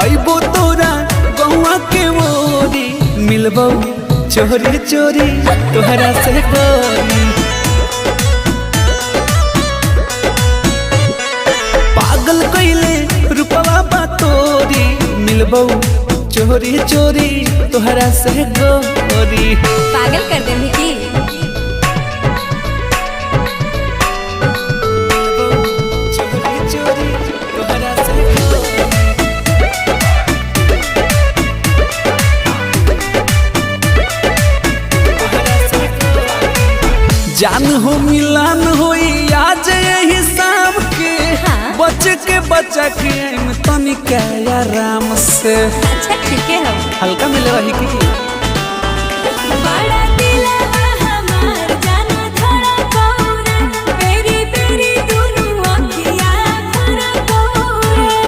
अइबो तोरा गौआ के मोरी मिलबो चोरी चोरी तोहरा से गोरी। पागल कइले रूपवा बा तोरी मिलबो चोरी चोरी तोहरा से गोरी। पागल कर दे की जान हो मिलान होई आज यही शाम के। हाँ? बचा के तनिका आराम से। अच्छा ठीक है हम हल्का मिले रही की